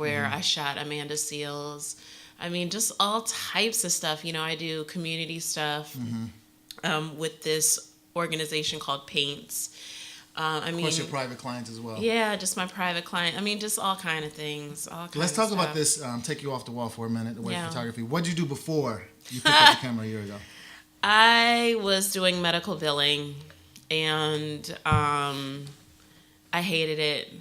where I shot Amanda Seals. I mean, just all types of stuff. You know, I do community stuff with this organization called Paints. Of course, your private clients as well. Yeah, just my private client. I mean, just all kind of things. Let's talk about this. Take you off the wall for a minute. Away from photography. What did you do before you picked up the camera a year ago? I was doing medical billing, and I hated it.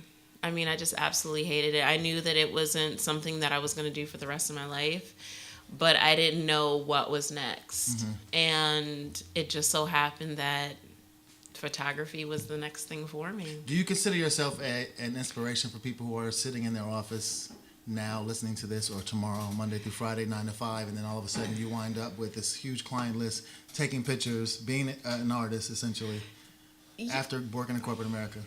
I mean, I just absolutely hated it. I knew that it wasn't something that I was going to do for the rest of my life, but I didn't know what was next. And it just so happened that photography was the next thing for me. Do you consider yourself an inspiration for people who are sitting in their office now listening to this, or tomorrow, Monday through Friday, 9 to 5, and then all of a sudden you wind up with this huge client list, taking pictures, being an artist essentially, after working in corporate America?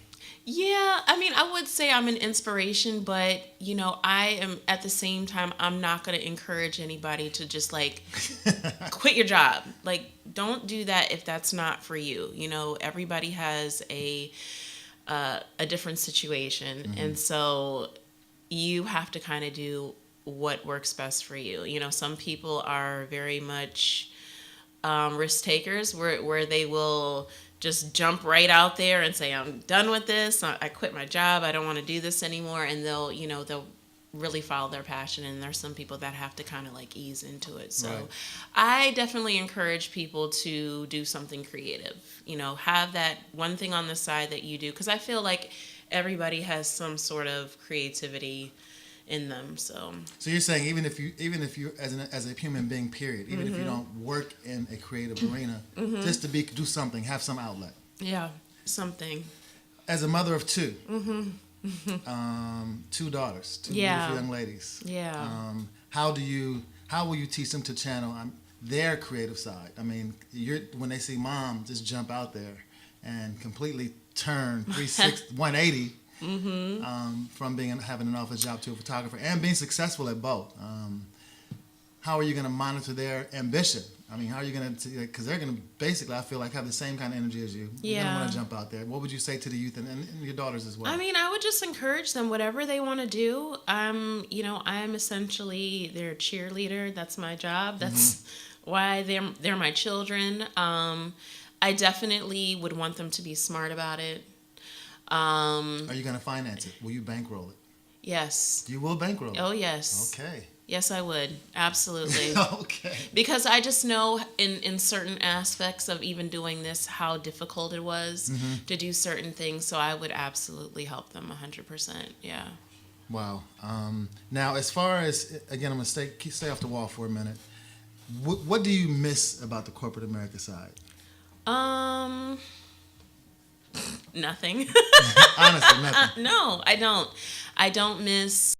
Yeah, I mean, I would say I'm an inspiration, but, you know, I am, at the same time, I'm not going to encourage anybody to just, like, quit your job. Like, don't do that if that's not for you. You know, everybody has a different situation, and so you have to kind of do what works best for you. You know, some people are very much risk takers where they will just jump right out there and say, I'm done with this. I quit my job. I don't want to do this anymore. And they'll really follow their passion. And there's some people that have to kind of like ease into it. So right. I definitely encourage people to do something creative. You know, have that one thing on the side that you do. Because I feel like everybody has some sort of creativity in them. So you're saying even if you as a human being, period, even if you don't work in a creative arena, just to do something, have some outlet. Yeah, something. As a mother of two, two daughters, two beautiful young ladies. Yeah. How will you teach them to channel their creative side? I mean, when they see mom just jump out there and completely turn 180. From having an office job to a photographer and being successful at both. How are you going to monitor their ambition? I mean, how are you going to, because they're going to basically, I feel like, have the same kind of energy as you. You're going to want to jump out there. What would you say to the youth and your daughters as well? I mean, I would just encourage them, whatever they want to do. I'm essentially their cheerleader. That's my job. That's why they're my children. I definitely would want them to be smart about it. Are you going to finance it? Will you bankroll it? Yes. You will bankroll it? Oh, yes. Okay. Yes, I would. Absolutely. Okay. Because I just know in certain aspects of even doing this, how difficult it was to do certain things. So I would absolutely help them 100%. Yeah. Wow. Now, as far as, again, I'm going to stay off the wall for a minute. What do you miss about the corporate America side? Nothing. Honestly, nothing. No, I don't. I don't miss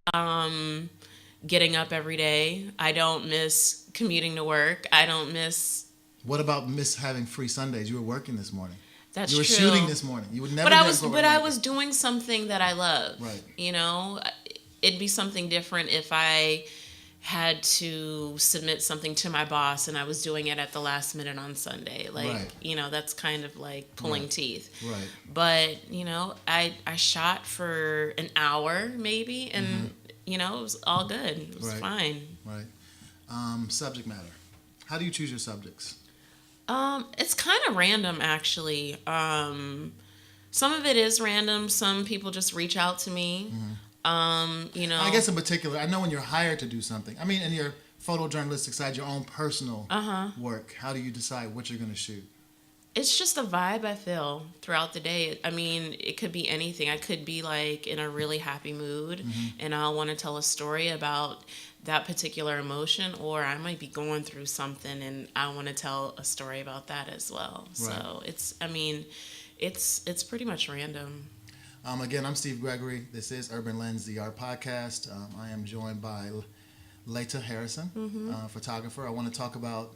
getting up every day. I don't miss commuting to work. I don't miss... What about having free Sundays? You were working this morning. That's true. You were shooting this morning. You would never. But I was doing something that I love. Right. You know, it'd be something different if I had to submit something to my boss and I was doing it at the last minute on Sunday. Like, you know, that's kind of like pulling teeth. Right. But, you know, I shot for an hour maybe and, you know, it was all good. It was fine. Right. Subject matter. How do you choose your subjects? It's kind of random, actually. Some of it is random. Some people just reach out to me. You know, I guess in particular, I know when you're hired to do something. I mean, in your photojournalistic side, your own personal work, how do you decide what you're going to shoot? It's just the vibe I feel throughout the day. I mean, it could be anything. I could be like in a really happy mood and I'll want to tell a story about that particular emotion, or I might be going through something and I want to tell a story about that as well. Right. So it's pretty much random. Again, I'm Steve Gregory. This is Urban Lens, the art podcast. I am joined by Leta Harrison, photographer. I want to talk about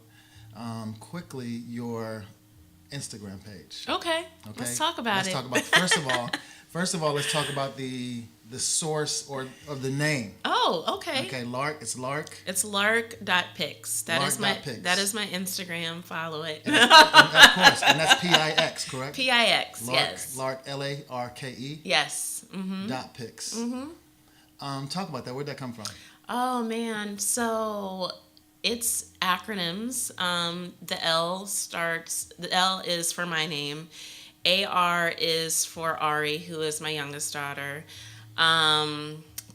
quickly your Instagram page. Okay. Let's talk about it. Let's talk about first of all, let's talk about the source of the name. Oh, okay. Okay, Lark. It's Lark. It's lark.pics. That is my Instagram. Follow it. And of course, and that's PIX, correct? PIX, Lark, yes. Lark, LARKE. Yes. Dot pics. Talk about that. Where'd that come from? Oh man, so it's acronyms. The L is for my name. AR is for Ari, who is my youngest daughter.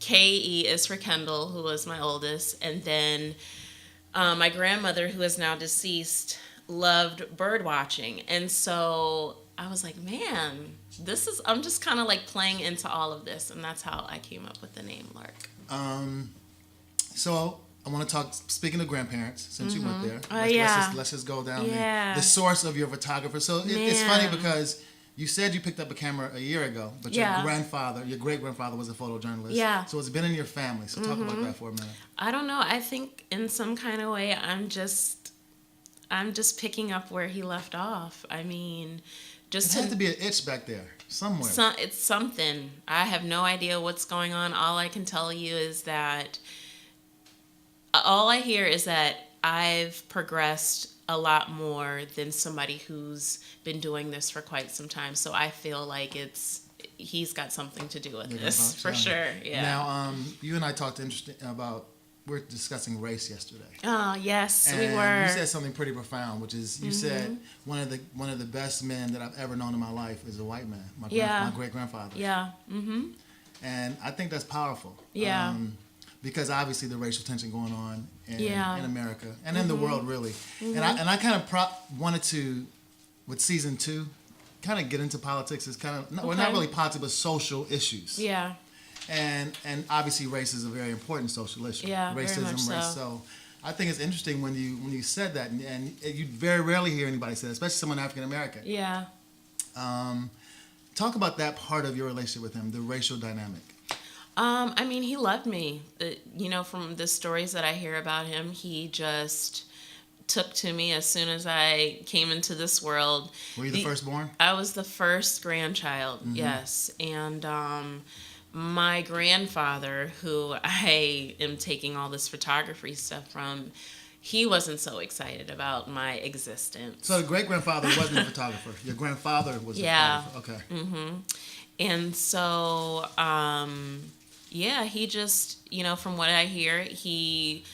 KE is for Kendall, who is my oldest. And then my grandmother, who is now deceased, loved bird watching. And so I was like, man, I'm just kind of like playing into all of this. And that's how I came up with the name Lark. So I want to talk, speaking of grandparents, since you went there, let's just go down the source of your photographer. So it's funny because you said you picked up a camera a year ago, but your great-grandfather was a photojournalist. Yeah. So it's been in your family. So talk about that for a minute. I don't know. I think in some kind of way I'm just picking up where he left off. I mean, just it had to be an itch back there somewhere. It's something. I have no idea what's going on. All I can tell you is that all I hear is that I've progressed a lot more than somebody who's been doing this for quite some time. So I feel like he's got something to do with this for sure. Yeah. Now, you and I talked we're discussing race yesterday. Oh yes, and we were. You said something pretty profound, which is you said one of the best men that I've ever known in my life is a white man. My great grandfather. Yeah. Mm-hmm. And I think that's powerful. Yeah. Because obviously the racial tension going on in America and in the world really. Mm-hmm. And I kind of wanted to, with season 2, kind of get into politics. It's kind of well, not really politics, but social issues. Yeah. And obviously race is a very important social issue. Yeah, racism, very much so. So I think it's interesting when you said that, and you very rarely hear anybody say that, especially someone African American. Yeah. Talk about that part of your relationship with him, the racial dynamic. I mean, he loved me. From the stories that I hear about him, he just took to me as soon as I came into this world. Were you the firstborn? I was the first grandchild, yes. And my grandfather, who I am taking all this photography stuff from, he wasn't so excited about my existence. So the great-grandfather wasn't a photographer. Your grandfather was a photographer. Okay. Mm-hmm. And so, he just, from what I hear, he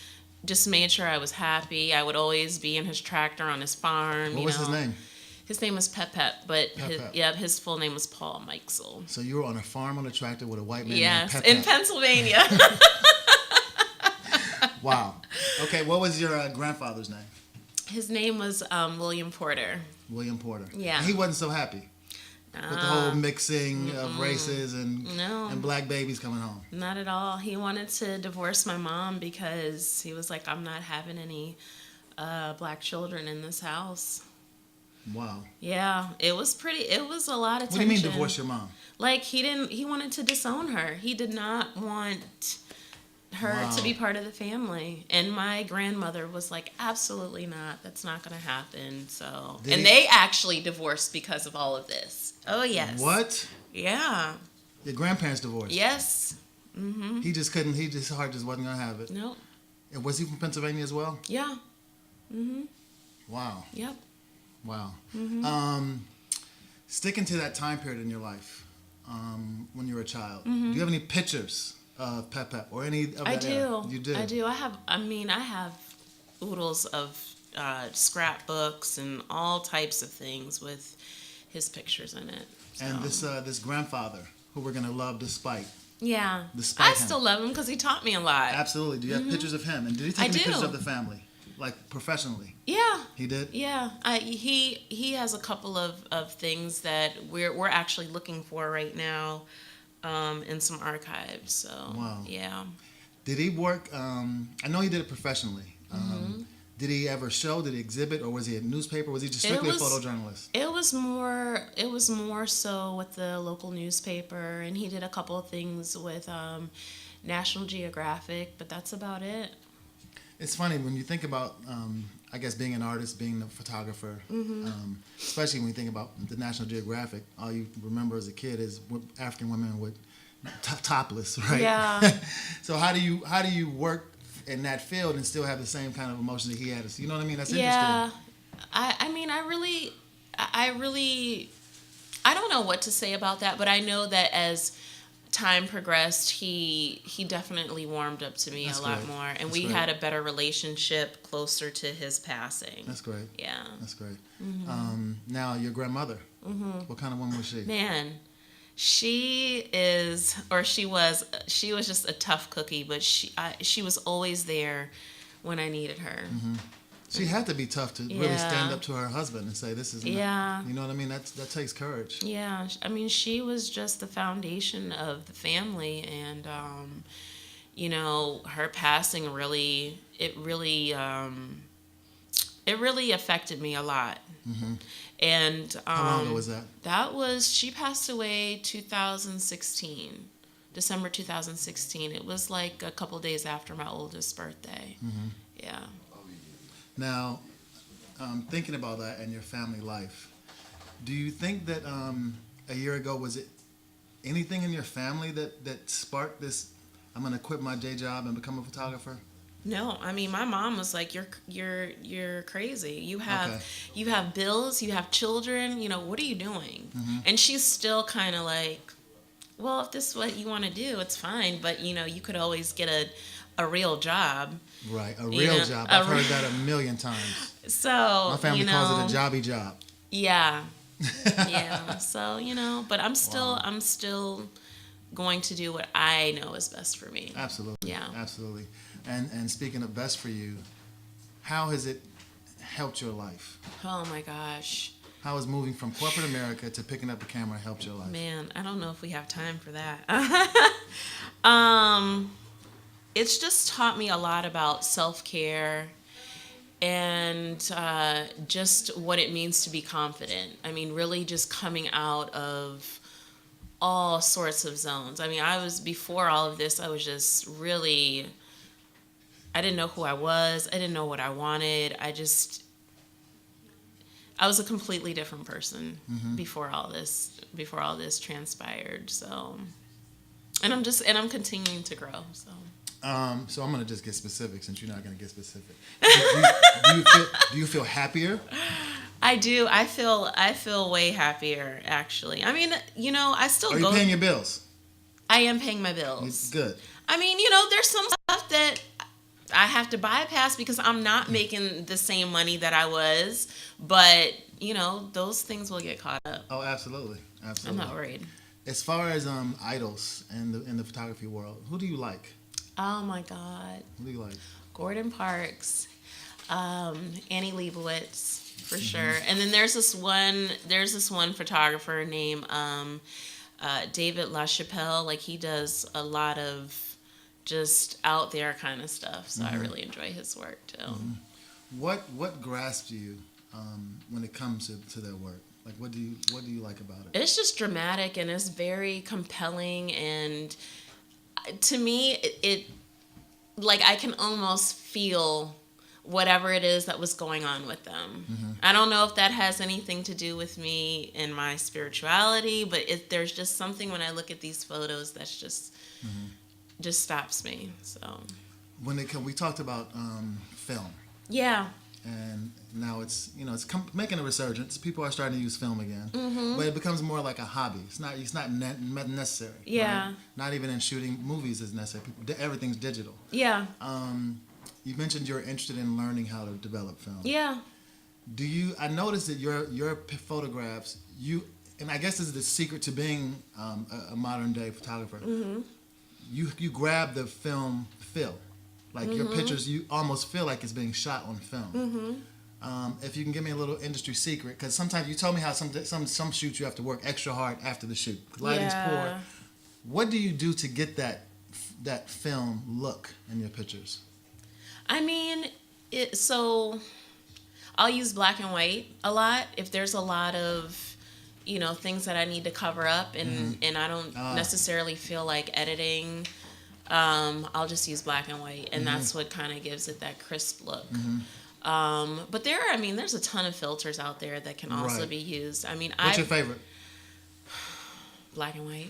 just made sure I was happy. I would always be in his tractor on his farm. What was his name? His name was Pep, but his full name was Paul Mikesel. So you were on a farm on a tractor with a white man named Pep. In Pennsylvania. Wow. Okay, what was your grandfather's name? His name was William Porter. William Porter. Yeah. And he wasn't so happy with the whole mixing of races and black babies coming home. Not at all. He wanted to divorce my mom because he was like, I'm not having any black children in this house. Wow. Yeah, it was a lot of tension. What do you mean divorce your mom? Like he wanted to disown her. He did not want her to be part of the family. And my grandmother was like, absolutely not. That's not going to happen. So, they actually divorced because of all of this. Oh, yes. What? Yeah. Your grandparents divorced? Yes. Mm-hmm. His heart just wasn't going to have it. Nope. And was he from Pennsylvania as well? Yeah. Mm-hmm. Wow. Yep. Wow. Mm-hmm. Sticking to that time period in your life, when you were a child, do you have any pictures of Pep or any of that I do. era? You do? I do. I have oodles of scrapbooks and all types of things with his pictures in it. So. And this grandfather, who we're going to love despite. Yeah. Despite I still love him because he taught me a lot. Absolutely. Do you have pictures of him? And did he take any pictures of the family? Like professionally? Yeah. He did? Yeah. He has a couple of things that we're actually looking for right now in some archives. So wow. Yeah. Did he work I know he did it professionally. Did he ever show? Did he exhibit? Or was he a newspaper? Was he just strictly a photojournalist? It was more so with the local newspaper, and he did a couple of things with National Geographic, but that's about it. It's funny when you think about, I guess, being an artist, being a photographer, especially when you think about the National Geographic, all you remember as a kid is African women with topless, right? Yeah. So how do you work in that field and still have the same kind of emotion that he had? You know what I mean? That's interesting. Yeah. I don't know what to say about that, but I know that as time progressed, he definitely warmed up to me That's a lot great. more, and That's we great. had a better relationship closer to his passing. That's great. Yeah. That's great. Now, your grandmother, what kind of woman was she? Man, she is, or she was just a tough cookie, but she was always there when I needed her. She had to be tough to really Yeah. stand up to her husband and say, "This is not," Yeah. you know what I mean? That takes courage. Yeah, I mean, she was just the foundation of the family, and you know, her passing really affected me a lot. And How long ago was that? she passed away 2016, December 2016. It was like a couple days after my oldest birthday. Yeah. Now, thinking about that and your family life, do you think that a year ago, was it anything in your family that sparked this, I'm going to quit my day job and become a photographer? No, I mean, my mom was like, "You're crazy. You have Okay. you have bills. You have children. You know, what are you doing?" And she's still kind of like, "Well, if this is what you want to do, it's fine. But you know, you could always get a real job." Right, a real job. I've heard that a million times. So My family calls it a jobby job. Yeah, yeah. So you know, but I'm still going to do what I know is best for me. Absolutely. Yeah. Absolutely. And speaking of best for you, how has it helped your life? Oh my gosh. How has moving from corporate America to picking up the camera helped your life? Man, I don't know if we have time for that. It's just taught me a lot about self-care and just what it means to be confident. I mean, really just coming out of all sorts of zones. I mean, before all of this, I was just really, I didn't know who I was. I didn't know what I wanted. I was a completely different person before all this transpired. So, and I'm continuing to grow. So. So I'm gonna just get specific since you're not gonna get specific. Do you feel happier? I do. I feel way happier, actually. I mean, you know, I still Are you paying your bills? I am paying my bills. Good. I mean, you know, there's some stuff that I have to bypass because I'm not making the same money that I was. But, you know, those things will get caught up. Oh, absolutely. Absolutely. I'm not worried. As far as idols in the photography world, who do you like? Oh, my God. Who do you like? Gordon Parks, Annie Leibovitz, for sure. And then there's this one photographer named David LaChapelle. Like, he does a lot of just out there kind of stuff. So I really enjoy his work too. What grasps you when it comes to their work? Like, what do you like about it? It's just dramatic and it's very compelling, and to me, it like I can almost feel whatever it is that was going on with them. I don't know if that has anything to do with me and my spirituality, but there's just something when I look at these photos that's just stops me. So we talked about film. Yeah. And now it's making a resurgence. People are starting to use film again, but it becomes more like a hobby. It's not necessary. Yeah. Right? Not even in shooting movies is necessary. Everything's digital. Yeah. You mentioned you're interested in learning how to develop film. Yeah. I noticed that your photographs, and I guess this is the secret to being a modern day photographer. You grab the film feel. Like your pictures, you almost feel like it's being shot on film. If you can give me a little industry secret, because sometimes you told me how some shoots you have to work extra hard after the shoot. Lighting's poor. What do you do to get that film look in your pictures? I mean, so I'll use black and white a lot if there's a lot of, you know, things that I need to cover up and I don't necessarily feel like editing. I'll just use black and white, and that's what kind of gives it that crisp look. But there's a ton of filters out there that can also be used. I mean, what's your favorite? Black and white.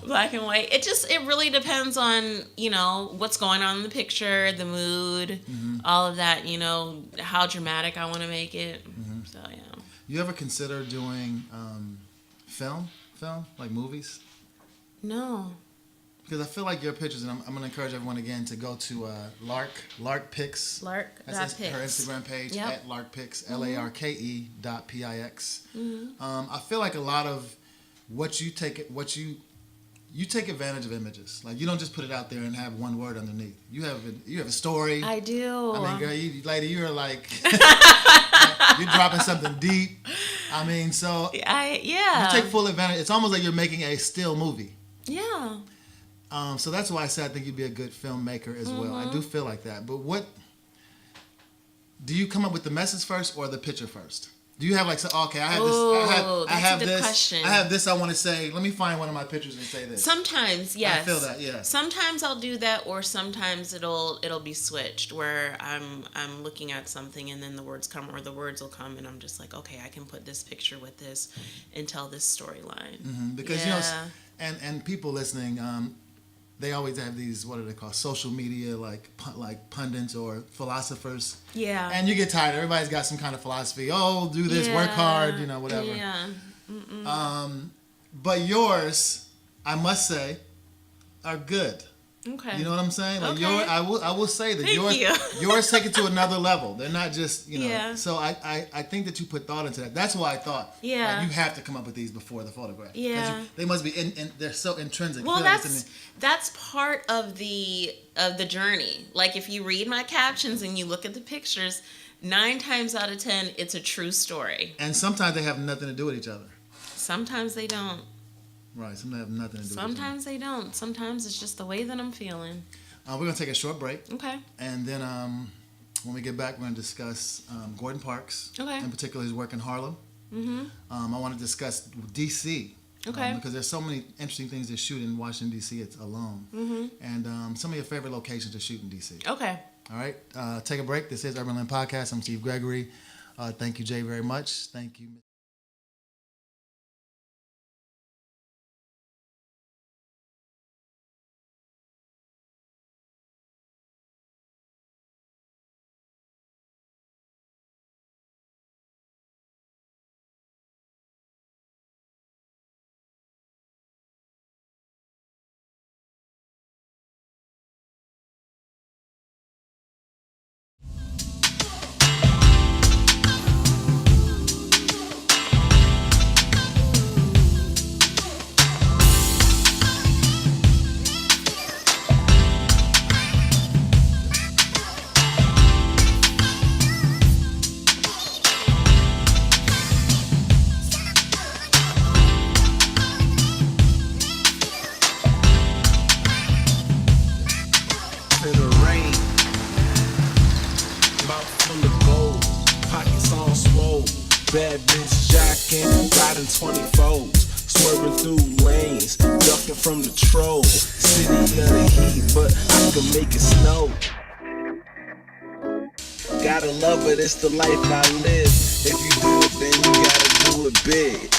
Black and white. It really depends on, you know, what's going on in the picture, the mood, all of that, you know, how dramatic I want to make it. So, yeah. You ever consider doing film, like movies? No. Because I feel like your pictures, and I'm going to encourage everyone again to go to Lark Pics. That's her Instagram page at Lark Pics, LARKE.PIX. I feel like a lot of what you take advantage of images. Like you don't just put it out there and have one word underneath. You have a story. I do. I mean, girl, you're like you're dropping something deep. I mean, so you take full advantage. It's almost like you're making a still movie. Yeah. So that's why I said I think you'd be a good filmmaker as well. I do feel like that. But what do you come up with the message first or the picture first? Do you have like, okay, I have this I want to say. Let me find one of my pictures and say this. Sometimes, yes. I feel that, yeah. Sometimes I'll do that, or sometimes it'll be switched where I'm looking at something and then the words come, or the words will come and I'm just like, okay, I can put this picture with this and tell this storyline. Because and people listening, they always have these, what are they called, social media, like pundits or philosophers. Yeah. And you get tired. Everybody's got some kind of philosophy. Oh, do this, work hard, whatever. Yeah. But yours, I must say, are good. Okay. You know what I'm saying? Like okay. I will say that yours take it to another level. They're not just, Yeah. So I think that you put thought into that. That's why I thought yeah. Like, you have to come up with these before the photograph. Yeah. They must be they're so intrinsic. Well, that's part of the journey. Like if you read my captions and you look at the pictures, 9 times out of 10 it's a true story. And sometimes they have nothing to do with each other. Sometimes they don't. Right, sometimes they have nothing to do with each other. Sometimes they don't. Sometimes it's just the way that I'm feeling. We're going to take a short break. Okay. And then when we get back, we're going to discuss Gordon Parks. Okay. In particular, his work in Harlem. Mm-hmm. I want to discuss D.C. Okay. Because there's so many interesting things to shoot in Washington, D.C. It's alone. Mm-hmm. And some of your favorite locations to shoot in D.C. Okay. All right. Take a break. This is Urban Land Podcast. I'm Steve Gregory. Thank you, Jay, very much. Thank you. Bad bitch jocking, riding 24s, swerving through lanes, ducking from the troll. City of the heat, but I can make it snow. Gotta love it, it's the life I live. If you do it, then you gotta do it big.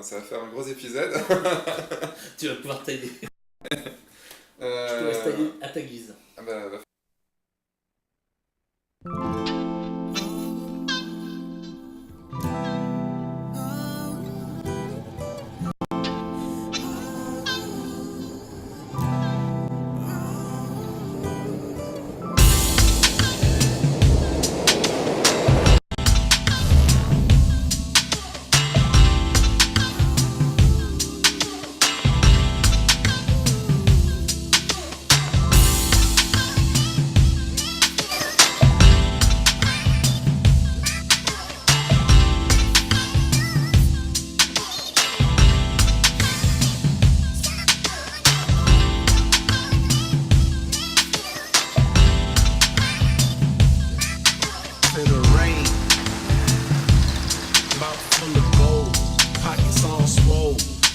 Ça va faire un gros épisode. Tu vas pouvoir t'aider. Je Euh... te laisse tailler à ta guise. Ah bah,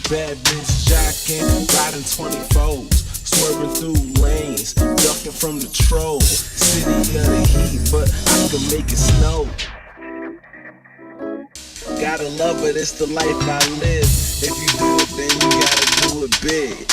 Bad bitch jocking, riding 24s. Swerving through lanes, ducking from the troll. City of the heat, but I can make it snow. Gotta love it, it's the life I live. If you do it, then you gotta do it big.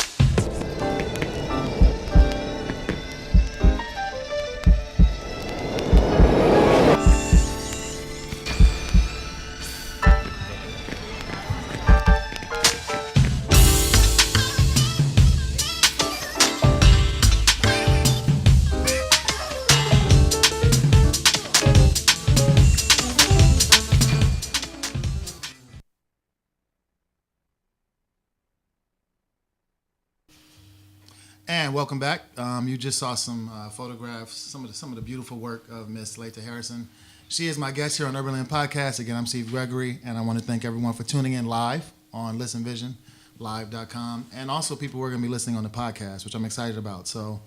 And welcome back. You just saw some photographs, some of the beautiful work of Miss Latha Harrison. She is my guest here on Urban Land Podcast. Again, I'm Steve Gregory, and I want to thank everyone for tuning in live on listenvisionlive.com, and also people who are going to be listening on the podcast, which I'm excited about. So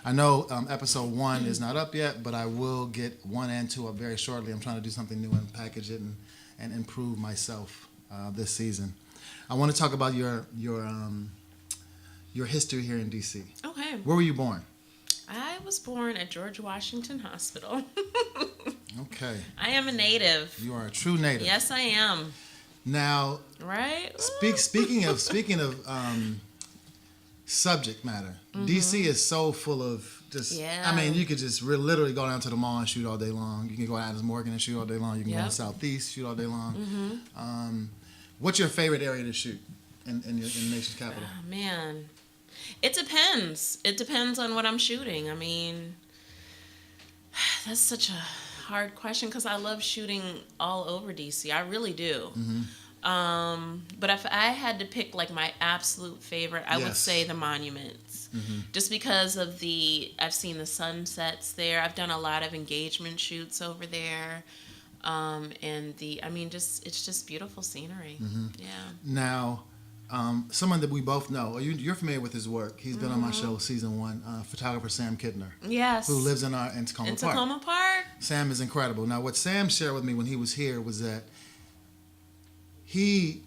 I know episode 1 is not up yet, but I will get 1 and 2 up very shortly. I'm trying to do something new and package it and improve myself this season. I want to talk about your history here in D.C. Okay. Where were you born? I was born at George Washington Hospital. Okay. I am a native. You are a true native. Yes, I am. Now, Right? speaking of subject matter, D.C. is so full of just. Yeah. I mean, you could just literally go down to the mall and shoot all day long. You can go to Adams Morgan and shoot all day long. You can go to Southeast, shoot all day long. What's your favorite area to shoot in the nation's capital? Oh, man. It depends. It depends on what I'm shooting. I mean, that's such a hard question because I love shooting all over DC. I really do. But if I had to pick like my absolute favorite, I would say the monuments. Just because of I've seen the sunsets there. I've done a lot of engagement shoots over there. It's just beautiful scenery. Yeah. Now, someone that we both know, you're familiar with his work. He's been on my show season 1, photographer Sam Kidner. Yes. Who lives in Tacoma Park. Tacoma Park. Sam is incredible. Now, what Sam shared with me when he was here was that he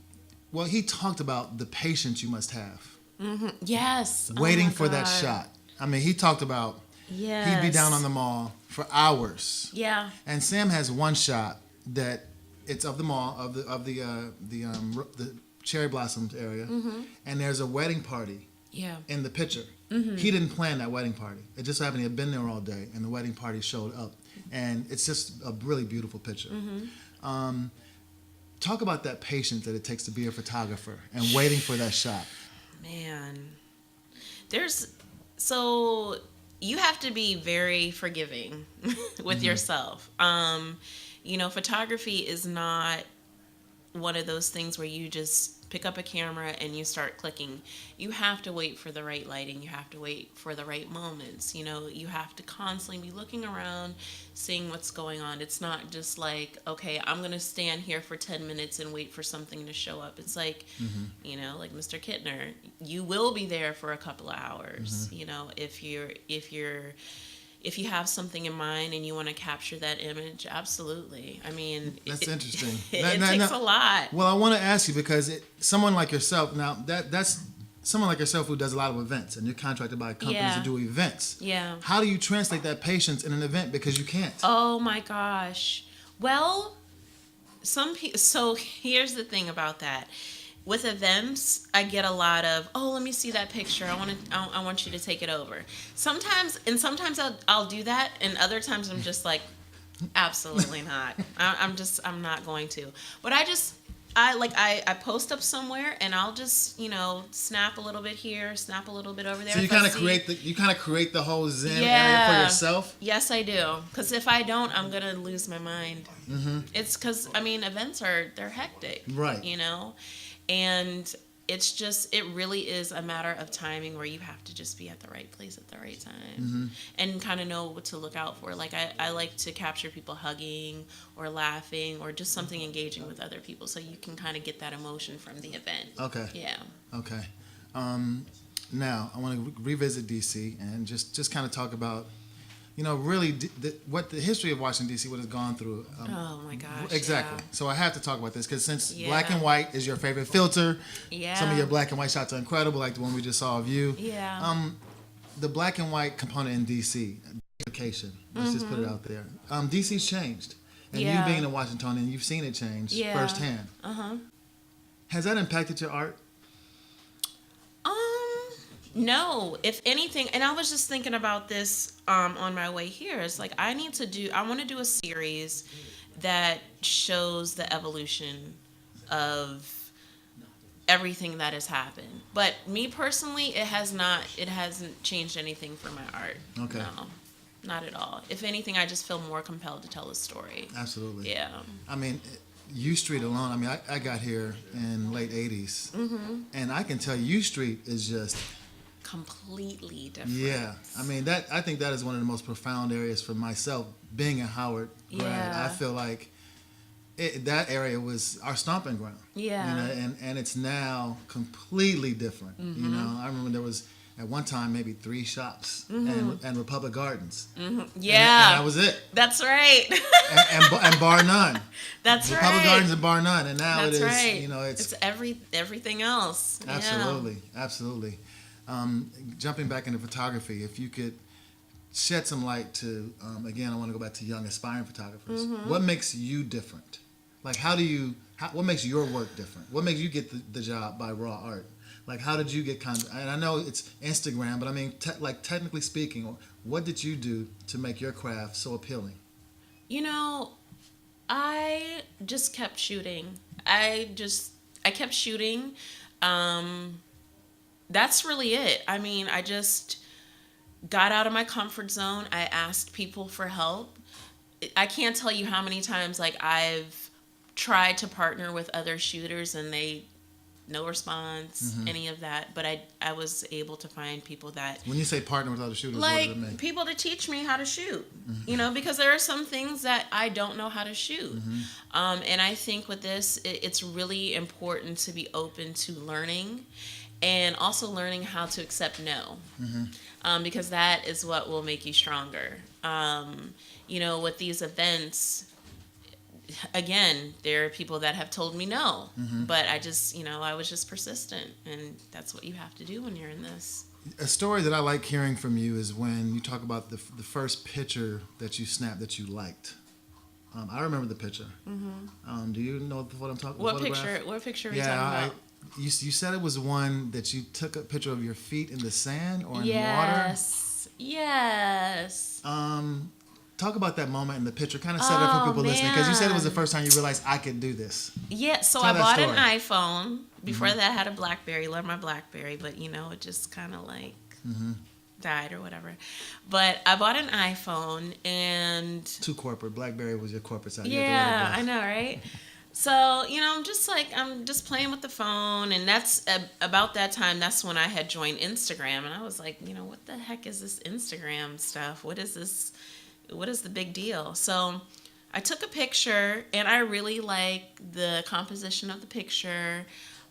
talked about the patience you must have. Yes. Waiting for that shot. I mean, he talked about he'd be down on the mall for hours. Yeah. And Sam has one shot that it's of the mall of the cherry blossoms area, and there's a wedding party in the picture. He didn't plan that wedding party. It just happened he had been there all day, and the wedding party showed up. And it's just a really beautiful picture. Talk about that patience that it takes to be a photographer and waiting for that shot. Man. So you have to be very forgiving with yourself. Photography is not one of those things where you just pick up a camera and you start clicking. You have to wait for the right lighting. You have to wait for the right moments. You have to constantly be looking around, seeing what's going on. It's not just like, okay, I'm going to stand here for 10 minutes and wait for something to show up. It's like, like Mr. Kittner, you will be there for a couple of hours. If you have something in mind and you want to capture that image, absolutely. I mean, that's interesting. It takes a lot. Well, I want to ask you because someone like yourself, now that's someone like yourself who does a lot of events and you're contracted by companies to do events. Yeah. How do you translate that patience in an event because you can't? Oh my gosh. Well, so here's the thing about that. With events, I get a lot of, let me see that picture. I want you to take it over. Sometimes I'll do that, and other times I'm just like, absolutely not. I'm not going to. But I post up somewhere, and I'll just snap a little bit here, snap a little bit over there. So you kind of create the whole zen area for yourself. Yes, I do. Because if I don't, I'm gonna lose my mind. It's because events they're hectic, right? And it really is a matter of timing where you have to just be at the right place at the right time and kind of know what to look out for. Like I like to capture people hugging or laughing or just something engaging with other people so you can kind of get that emotion from the event. Okay. Yeah. Okay. Now I want to revisit DC and just kind of talk about really what the history of Washington D.C. what has gone through. Oh my gosh. Exactly. Yeah. So I have to talk about this because since Yeah. black and white is your favorite filter, Yeah. some of your black and white shots are incredible, like the one we just saw of you. Yeah. The black and white component in D.C. Education. Let's just put it out there. D.C.'s changed, and you Yeah. being in Washington and you've seen it change firsthand. Has that impacted your art? No, if anything, and I was just thinking about this on my way here. It's like I want to do a series that shows the evolution of everything that has happened. But me personally, it hasn't changed anything for my art. Okay. No, not at all. If anything, I just feel more compelled to tell a story. Absolutely. Yeah. I mean, U Street alone, I mean, I got here in late 80s, and I can tell U Street is just... Completely different. Yeah, I mean I think that is one of the most profound areas for myself. Being a Howard grad, Yeah. I feel like that area was our stomping ground. Yeah. And it's now completely different. I remember there was at one time maybe 3 shops and Republic Gardens. Yeah. and that was it. That's right. and bar none. That's right. Republic Gardens and bar none, and now That's it is. right. It's everything else. absolutely, absolutely. Jumping back into photography, if you could shed some light to, again, I want to go back to young aspiring photographers. What makes you different? Like, what makes your work different? What makes you get the job by raw art? Like, how did you get and I know it's Instagram, but I mean, technically speaking, what did you do to make your craft so appealing? I just kept shooting. I kept shooting. That's really it. I mean, I just got out of my comfort zone. I asked people for help. I can't tell you how many times like I've tried to partner with other shooters and no response, any of that. But I was able to find people that... When you say partner with other shooters, like, what does it mean? People to teach me how to shoot. Because there are some things that I don't know how to shoot. And I think with this, it's really important to be open to learning. And also learning how to accept no, because that is what will make you stronger. With these events, again, there are people that have told me no, but I was just persistent, and that's what you have to do when you're in this. A story that I like hearing from you is when you talk about the first picture that you snapped that you liked. I remember the picture. Do you know what I'm talking about? What picture are you talking about? You said it was one that you took a picture of your feet in the sand or in water. Yes. Talk about that moment in the picture. Kind of set it up for people listening, because you said it was the first time you realized I could do this. Yeah. So I bought an iPhone. Before that, I had a BlackBerry. Loved my BlackBerry, but it just kind of like died or whatever. But I bought an iPhone and... Too corporate. BlackBerry was your corporate side. Yeah, I know, right? So, I'm just playing with the phone, and that's about that time, that's when I had joined Instagram, and I was like, what the heck is this Instagram stuff? What is this? What is the big deal? So I took a picture, and I really like the composition of the picture.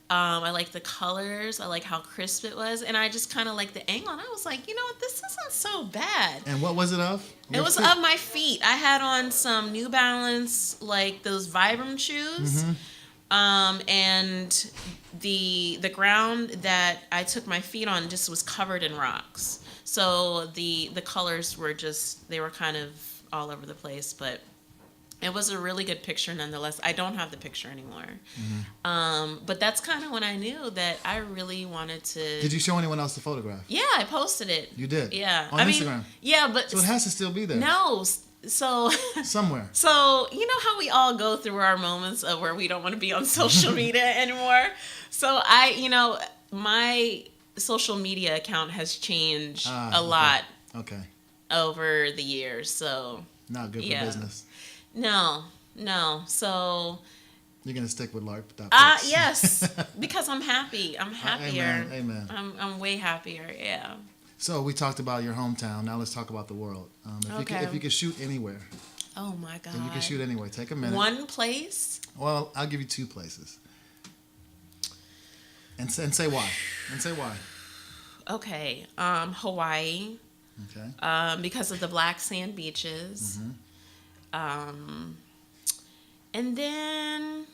I like the colors. I like how crisp it was, and I just kind of like the angle, and I was like, this isn't so bad. And what was it of? It was of my feet. I had on some New Balance, like those Vibram shoes. And the ground that I took my feet on just was covered in rocks. So the colors were they were kind of all over the place, but it was a really good picture nonetheless. I don't have the picture anymore. But that's kind of when I knew that I really wanted to... Did you show anyone else the photograph? Yeah, I posted it. You did? Yeah. On Instagram? Yeah, but... So it has to still be there? No. So... Somewhere. So, you know how we all go through our moments of where we don't want to be on social media anymore? So my social media account has changed a lot. Okay. Over the years, so... Not good for business. No. So you're gonna stick with LARP. Yes, because I'm happy. I'm happier. Amen. I'm way happier. Yeah. So we talked about your hometown. Now let's talk about the world. If you could shoot anywhere. Oh my God. If you could shoot anywhere, take a minute. One place. Well, I'll give you 2 places. And say why. Okay. Hawaii. Okay. Because of the black sand beaches. And then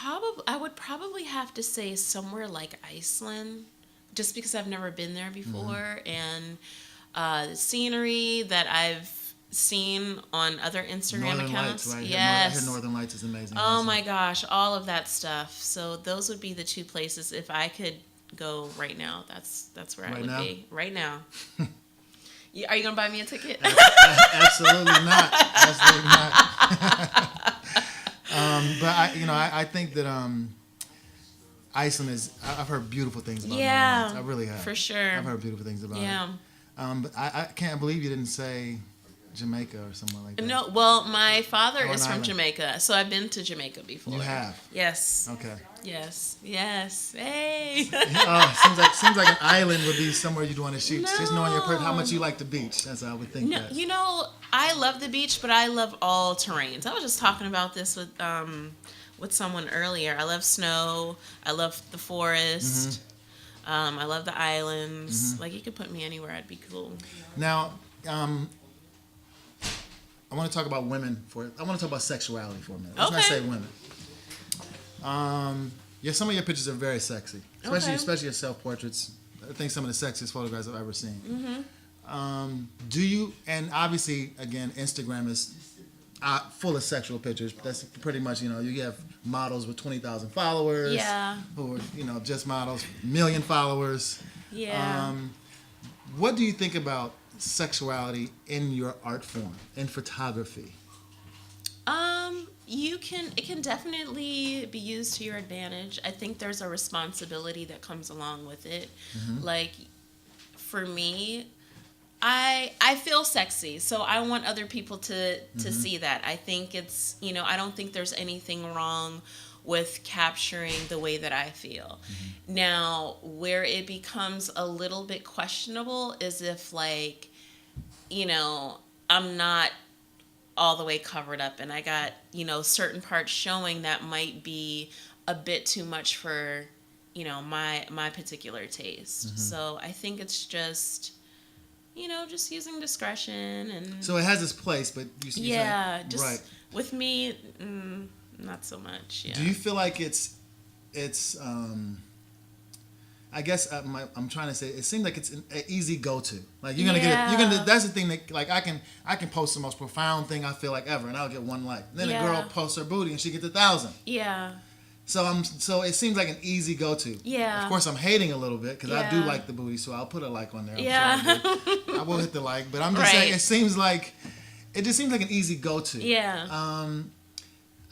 I would probably have to say somewhere like Iceland, just because I've never been there before, and the scenery that I've seen on other Instagram Northern accounts. Lights, right? Yes. I hear Northern Lights is amazing. Oh my gosh, all of that stuff. So those would be the two places if I could go right now. That's where I would be right now. Are you gonna buy me a ticket? Absolutely not. Absolutely not. But I think that Iceland is. I've heard beautiful things about Northern Lights. I really have. For sure. I've heard beautiful things about it. But I can't believe you didn't say Jamaica or somewhere like that. No, well, my father is from island. Jamaica, so I've been to Jamaica before. You have? Yes. Okay. Yes. Hey. Seems like an island would be somewhere you'd want to shoot. No. Just knowing how much you like the beach. That's how I would think that. I love the beach, but I love all terrains. I was just talking about this with someone earlier. I love snow. I love the forest. I love the islands. Like, you could put me anywhere. I'd be cool. Now, I want to talk about women I want to talk about sexuality for a minute. Let's not say women. Some of your pictures are very sexy, especially your self-portraits. I think some of the sexiest photographs I've ever seen. Do you? And obviously, again, Instagram is full of sexual pictures. That's pretty much, you have models with 20,000 followers. Yeah. Who are, just models, million followers. Yeah. What do you think about sexuality in your art form, in photography? It can definitely be used to your advantage. I think there's a responsibility that comes along with it. Like, for me, I feel sexy, so I want other people to see that. I think it's, I don't think there's anything wrong with capturing the way that I feel. Now, where it becomes a little bit questionable is if, like, I'm not all the way covered up and I got, certain parts showing that might be a bit too much for, my particular taste. So I think it's just, just using discretion. And so it has its place, but right. With me, not so much. Yeah. Do you feel like it's I guess I'm trying to say it seems like it's an easy go-to. Like you're gonna that's the thing that, like, I can post the most profound thing I feel like ever, and I'll get one like. Then a girl posts her booty and she gets 1,000. Yeah. So it seems like an easy go-to. Yeah. Of course, I'm hating a little bit because I do like the booty, so I'll put a like on there. I will hit the like, but I'm just saying it just seems like an easy go-to. Yeah.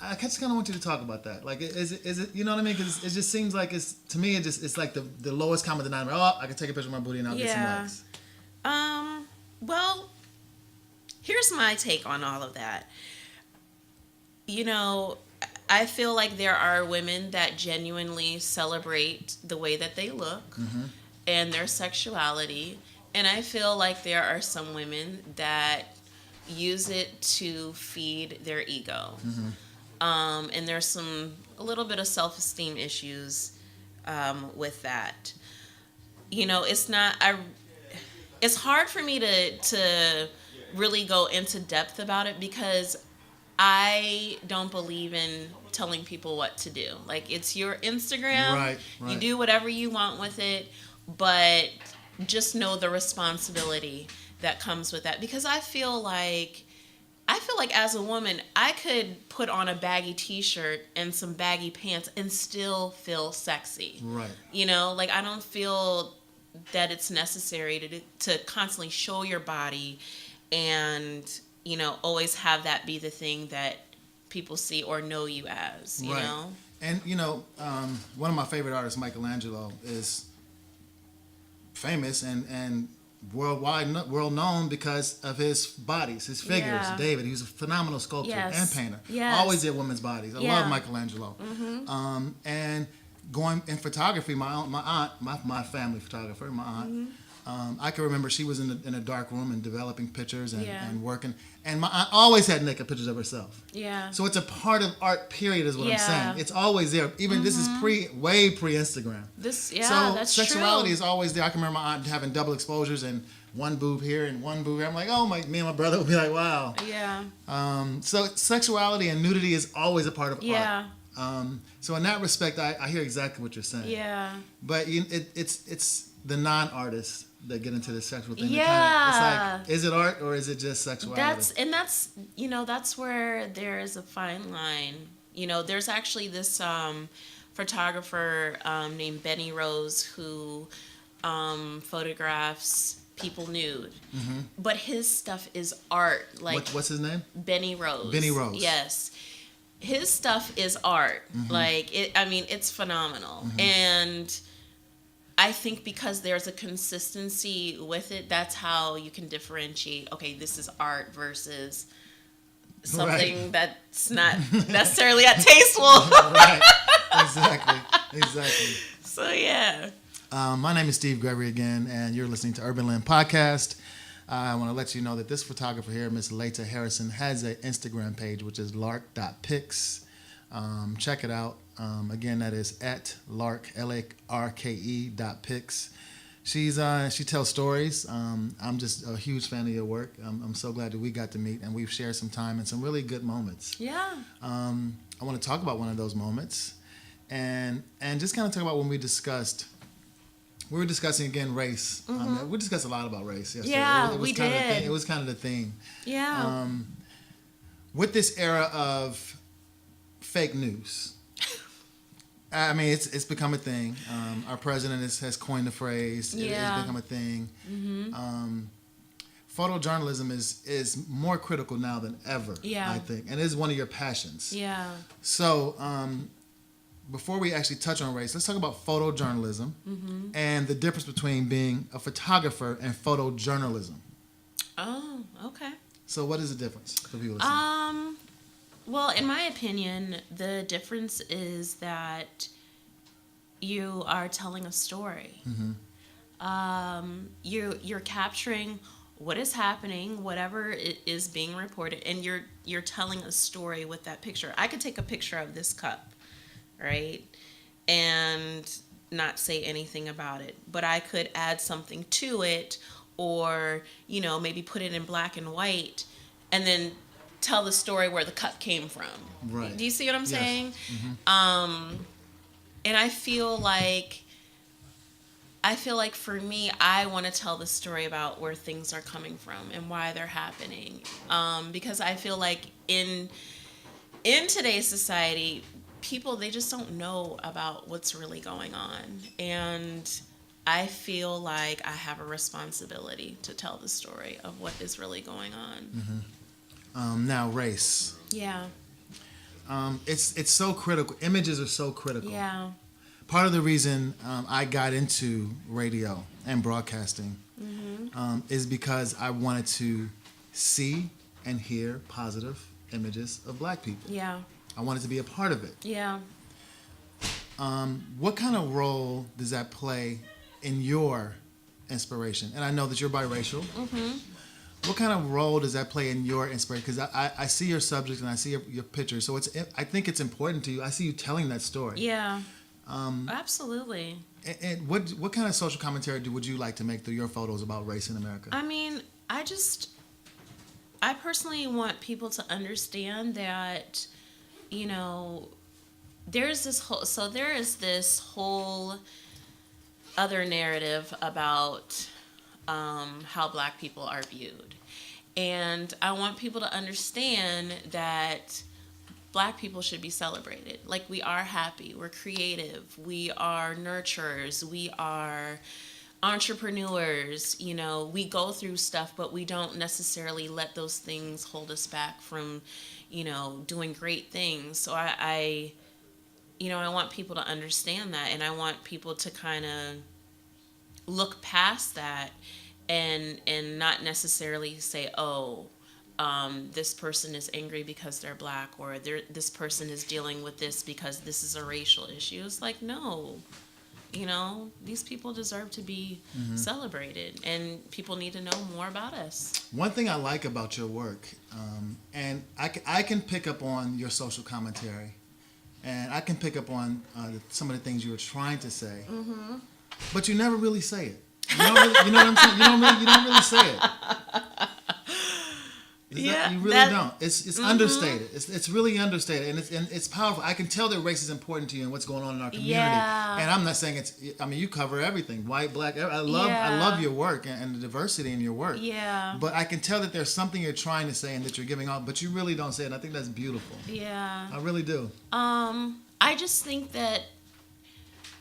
I just kind of want you to talk about that. Like, is it? You know what I mean? Because it just seems like to me, it's like the lowest common denominator. Oh, I can take a picture of my booty and I'll get some likes. Well, here's my take on all of that. I feel like there are women that genuinely celebrate the way that they look and their sexuality, and I feel like there are some women that use it to feed their ego. And there's a little bit of self-esteem issues with that. It's hard for me to really go into depth about it because I don't believe in telling people what to do. Like, it's your Instagram. Right. You do whatever you want with it, but just know the responsibility that comes with that. Because I feel like as a woman, I could put on a baggy t-shirt and some baggy pants and still feel sexy. Right. Like, I don't feel that it's necessary to constantly show your body and, always have that be the thing that people see or know you as, you know? And, one of my favorite artists, Michelangelo, is famous and world known because of his bodies, his figures. Yeah. David, he was a phenomenal sculptor and painter. Yes. Always did women's bodies. I love Michelangelo. And going in photography, my aunt, my family photographer, my aunt, I can remember she was in a dark room and developing pictures and, Yeah. and working. And my aunt always had naked pictures of herself. Yeah. So it's a part of art, period, is what I'm Yeah. saying. It's always there. Even this is way pre-Instagram. So That's sexuality true. is always there. I can remember my aunt having double exposures and one boob here and one boob here. I'm like, oh my, me and my brother would be like, wow. Yeah. So sexuality and nudity is always a part of Yeah. art. So in that respect, I hear exactly what you're saying. Yeah. But it's the non-artists that get into the sexual thing. Yeah. It's like, is it art or is it just sexuality? That's where there is a fine line. There's actually this photographer named Benny Rose who photographs people nude. Mm-hmm. But his stuff is art. Like What's his name? Benny Rose. Benny Rose. Yes. His stuff is art. Mm-hmm. Like it's phenomenal. Mm-hmm. And I think because there's a consistency with it, that's how you can differentiate, okay, this is art versus something that's not necessarily at tasteful. Right. Exactly. So, yeah. My name is Steve Gregory again, and you're listening to Urban Land Podcast. I want to let you know that this photographer here, Miss Leta Harrison, has an Instagram page, which is lark.pics. Check it out. Again, that is at lark, L-A-R-K-E .pics. She tells stories. I'm just a huge fan of your work. I'm so glad that we got to meet and we've shared some time and some really good moments. Yeah. I want to talk about one of those moments and just kind of talk about when we were discussing again race. Mm-hmm. We discussed a lot about race yesterday. Yeah, it was we kind of did. It was kind of the theme. Yeah. With this era of fake news, I mean, it's become a thing. Our president has coined the phrase. It's become a thing. Mm-hmm. Photojournalism is more critical now than ever, Yeah. I think. And it is one of your passions. Yeah. So before we actually touch on race, let's talk about photojournalism and the difference between being a photographer and photojournalism. Oh, okay. So what is the difference for people listening? Well, in my opinion, the difference is that you are telling a story. You're capturing what is happening, whatever it is being reported, and you're telling a story with that picture. I could take a picture of this cup, right, and not say anything about it, but I could add something to it, or maybe put it in black and white, and then tell the story where the cup came from. Right. Do you see what I'm Yes. saying? And I feel like for me, I want to tell the story about where things are coming from and why they're happening. Because I feel like in today's society, people, they just don't know about what's really going on. And I feel like I have a responsibility to tell the story of what is really going on. Now, race. Yeah. It's so critical. Images are so critical. Yeah. Part of the reason I got into radio and broadcasting is because I wanted to see and hear positive images of black people. Yeah. I wanted to be a part of it. Yeah. What kind of role does that play in your inspiration? And I know that you're biracial. What kind of role does that play in your inspiration? Because I see your subject and I see your picture, so I think it's important to you. I see you telling that story. Yeah. Absolutely. And what kind of social commentary would you like to make through your photos about race in America? I mean, I personally want people to understand that, there is this whole other narrative about how black people are viewed. And I want people to understand that black people should be celebrated. Like, we are happy, we're creative, we are nurturers, we are entrepreneurs, we go through stuff, but we don't necessarily let those things hold us back from, doing great things. So I want people to understand that, and I want people to kind of look past that and not necessarily say, this person is angry because they're black, or this person is dealing with this because this is a racial issue. It's like, no, You know, these people deserve to be celebrated, and people need to know more about us. One thing I like about your work, and I can pick up on your social commentary, and I can pick up on some of the things you were trying to say, but you never really say it. You know what I'm saying? You don't really say it. You really don't. It's understated. It's really understated, and it's powerful. I can tell that race is important to you and what's going on in our community. Yeah. And I'm not saying it's. I mean, you cover everything, white, black. I love your work and the diversity in your work. Yeah. But I can tell that there's something you're trying to say and that you're giving off, but you really don't say it. And I think that's beautiful. Yeah. I really do. I just think that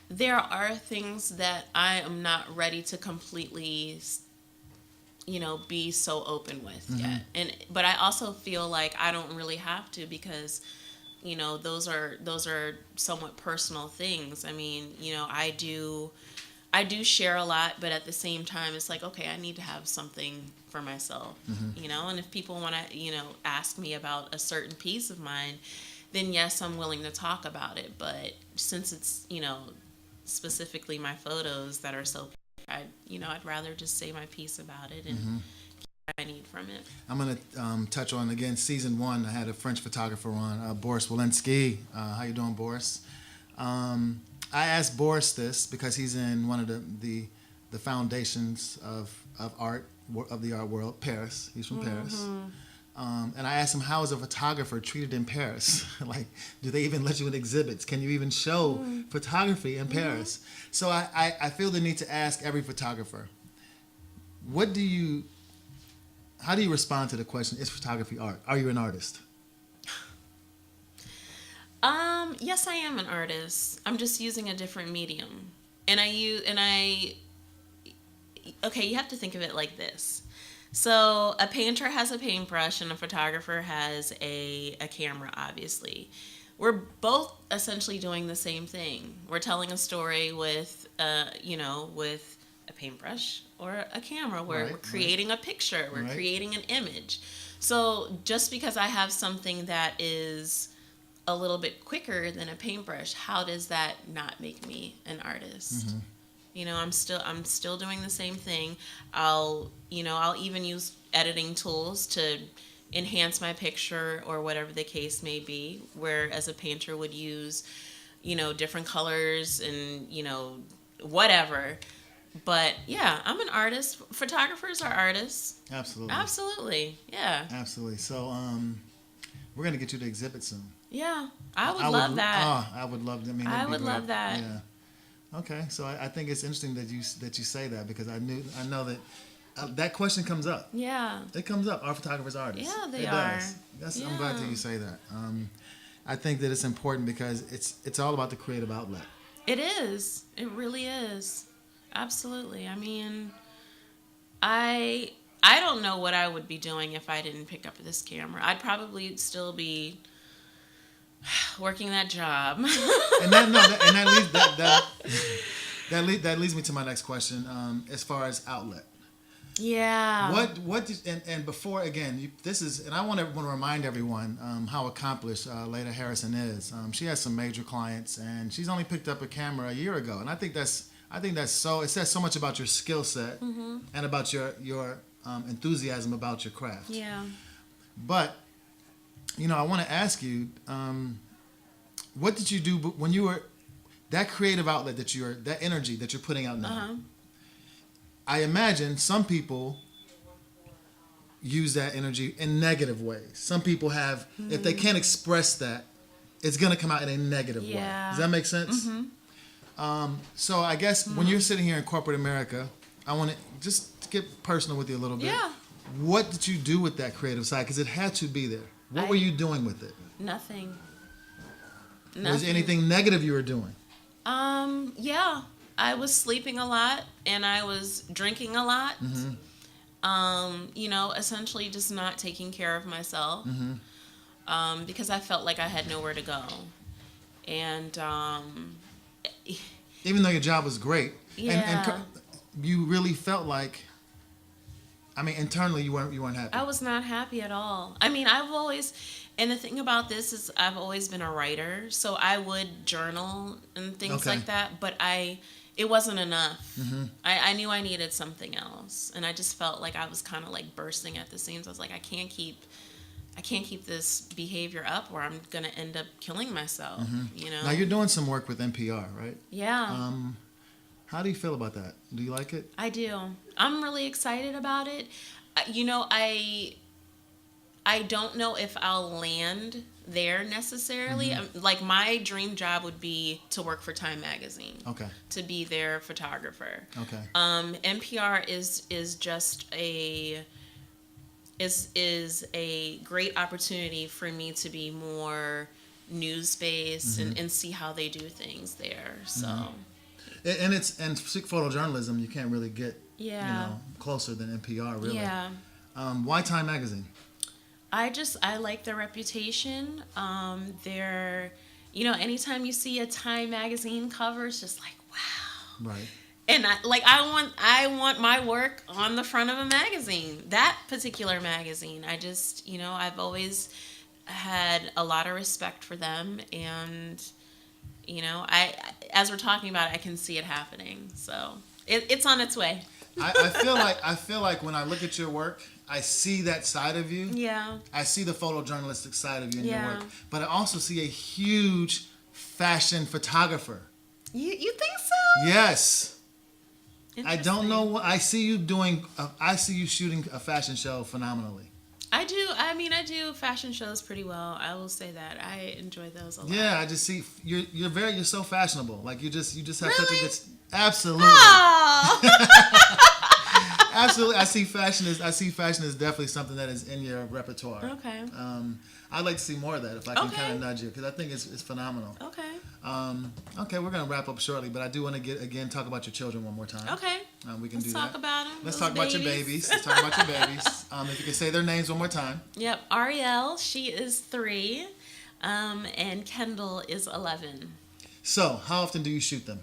there are things that I am not ready to completely, be so open with yet. But I also feel like I don't really have to, because, those are somewhat personal things. I mean, I do share a lot, but at the same time, it's like, okay, I need to have something for myself, and if people want to, ask me about a certain piece of mine, then yes, I'm willing to talk about it. But since it's, specifically my photos that are so, I'd rather just say my piece about it and get what I need from it. I'm going to touch on, again, season 1. I had a French photographer on, Boris Walensky. How you doing, Boris? I asked Boris this because he's in one of the foundations of art, of the art world, Paris. He's from Paris. And I asked him, how is a photographer treated in Paris? Like, do they even let you in exhibits? Can you even show photography in Paris? So I feel the need to ask every photographer, how do you respond to the question, is photography art? Are you an artist? Yes, I am an artist. I'm just using a different medium. Okay, you have to think of it like this. So a painter has a paintbrush and a photographer has a camera, obviously. We're both essentially doing the same thing. We're telling a story with a paintbrush or a camera. We're creating a picture. We're creating an image. So just because I have something that is a little bit quicker than a paintbrush, how does that not make me an artist? I'm still doing the same thing. I'll even use editing tools to enhance my picture or whatever the case may be, whereas a painter would use, different colors and, whatever. But yeah, I'm an artist. Photographers are artists. Absolutely. Yeah. Absolutely. So we're going to get you to exhibit soon. Yeah. I would love that. I would love that. I would love that. Yeah. Okay, so I think it's interesting that you say that, because I know that that question comes up. Yeah. It comes up. Are photographers artists? Yeah, they it are. Does. I'm glad that you say that. I think that it's important because it's all about the creative outlet. It is. It really is. Absolutely. I mean, I don't know what I would be doing if I didn't pick up this camera. I'd probably still be working that job. That leads me to my next question. As far as outlet, yeah. And before, again, this is, and I want to remind everyone how accomplished Leda Harrison is. She has some major clients, and she's only picked up a camera a year ago, and I think that's so. It says so much about your skill set and about your enthusiasm about your craft. Yeah. But I want to ask you, what did you do when you were that creative outlet that energy that you're putting out now? I imagine some people use that energy in negative ways. Some people have, if they can't express that, it's going to come out in a negative way. Does that make sense? So I guess when you're sitting here in corporate America, I want to just get personal with you a little bit. Yeah. What did you do with that creative side? Because it had to be there. What were you doing with it? Nothing. Was there anything negative you were doing? Yeah. I was sleeping a lot and I was drinking a lot. Essentially just not taking care of myself. Because I felt like I had nowhere to go. And even though your job was great, yeah. and you really felt like, internally you weren't happy. I was not happy at all. And the thing about this is I've always been a writer, so I would journal and things like that, but it wasn't enough. I knew I needed something else, and I just felt like I was kind of like bursting at the seams. I was like, I can't keep this behavior up, or I'm gonna end up killing myself. You know. Now you're doing some work with NPR, right? Yeah. How do you feel about that? Do you like it? I do. I'm really excited about it. You know, I don't know if I'll land there necessarily. Like, my dream job would be to work for Time Magazine. Okay. To be their photographer. Okay. NPR is just is a great opportunity for me to be more news based and see how they do things there. So. And photojournalism, you can't really get closer than NPR, really. Yeah. Why Time Magazine? I like their reputation. They're, anytime you see a Time Magazine cover, it's just like, wow. Right. And I want my work on the front of a magazine. That particular magazine, I just, I've always had a lot of respect for them, and as we're talking about it, I can see it happening. So it's on its way. I feel like when I look at your work, I see that side of you. Yeah. I see the photojournalistic side of you in your Yeah. work, but I also see a huge fashion photographer. You think so? Yes. I don't Interesting. know what I see you doing. I see you shooting a fashion show phenomenally. I do. I do fashion shows pretty well. I will say that. I enjoy those a lot. Yeah, I just see you're so fashionable. Like you just have such a Really? good absolutely. Oh. Absolutely. I see fashion as definitely something that is in your repertoire. Okay. I'd like to see more of that if I can Okay. kind of nudge you, because I think it's phenomenal. Okay. Okay, we're gonna wrap up shortly, but I do want to talk about your children one more time. Okay. We can Let's do talk that. about them. Let's talk about your babies. Let's talk about your babies. If you can say their names one more time. Yep. Ariel, she is 3, and Kendall is 11. So, how often do you shoot them?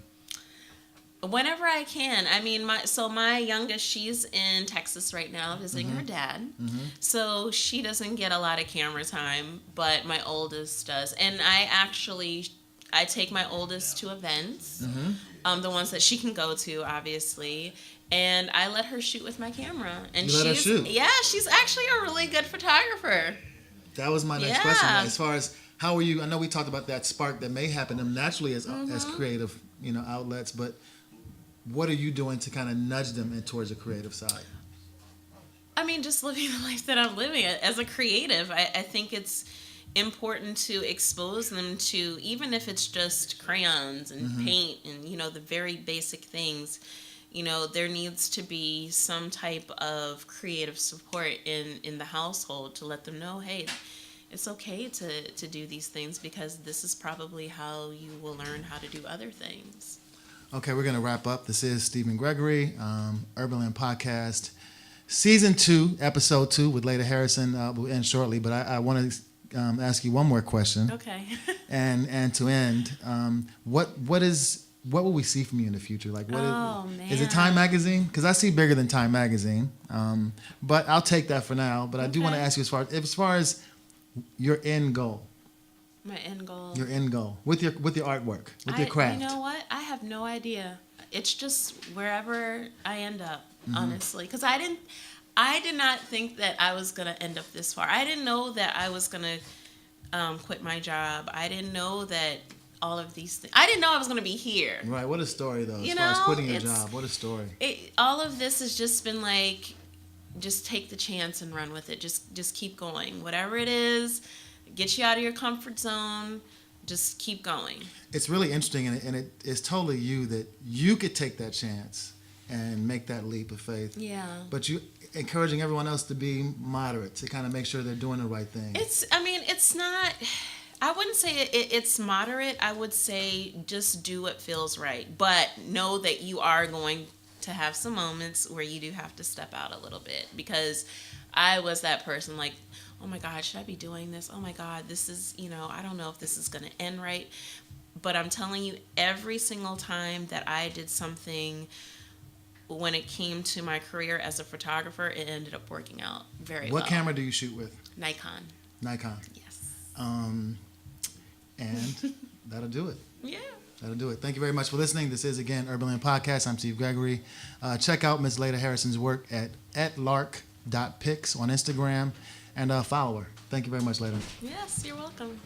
Whenever I can. I mean, my youngest, she's in Texas right now visiting her dad. So she doesn't get a lot of camera time, but my oldest does. And I take my oldest to events, the ones that she can go to, obviously. And I let her shoot with my camera. And You let her shoot? Yeah, she's actually a really good photographer. That was my next question. As far as how are you? I know we talked about that spark that may happen to them naturally as creative, outlets, but what are you doing to kind of nudge them in towards a creative side? I mean, just living the life that I'm living as a creative. I think it's important to expose them to, even if it's just crayons and paint and, the very basic things. There needs to be some type of creative support in the household to let them know, hey, it's okay to do these things, because this is probably how you will learn how to do other things. Okay, we're going to wrap up. This is Stephen Gregory, Urban Podcast, Season 2, Episode 2 with Leda Harrison. We'll end shortly, but I want to ask you one more question. Okay. and to end, what will we see from you in the future? Like, is it Time Magazine? Because I see bigger than Time Magazine, but I'll take that for now. But I do want to ask you as far as your end goal. My end goal. Your end goal with your artwork, with your craft. You know what? I have no idea. It's just wherever I end up, honestly. Because I did not think that I was gonna end up this far. I didn't know that I was gonna quit my job. I didn't know that all of these things. I didn't know I was gonna be here. Right. What a story, though. As far as quitting your job, what a story. All of this has just been like, just take the chance and run with it. Just keep going. Whatever it is. Get you out of your comfort zone. Just keep going. It's really interesting, and it is totally you that you could take that chance and make that leap of faith. Yeah. But you encouraging everyone else to be moderate, to kind of make sure they're doing the right thing. It's not. I wouldn't say it's moderate. I would say just do what feels right, but know that you are going to have some moments where you do have to step out a little bit, because I was that person like, oh my God, should I be doing this? Oh my God, this is, I don't know if this is going to end right. But I'm telling you, every single time that I did something when it came to my career as a photographer, it ended up working out very well. What camera do you shoot with? Nikon. Nikon. Yes. And that'll do it. Yeah. That'll do it. Thank you very much for listening. This is, again, Urban Land Podcast. I'm Steve Gregory. Check out Ms. Leda Harrison's work at lark.pics on Instagram and follow her. Thank you very much, Leda. Yes, you're welcome.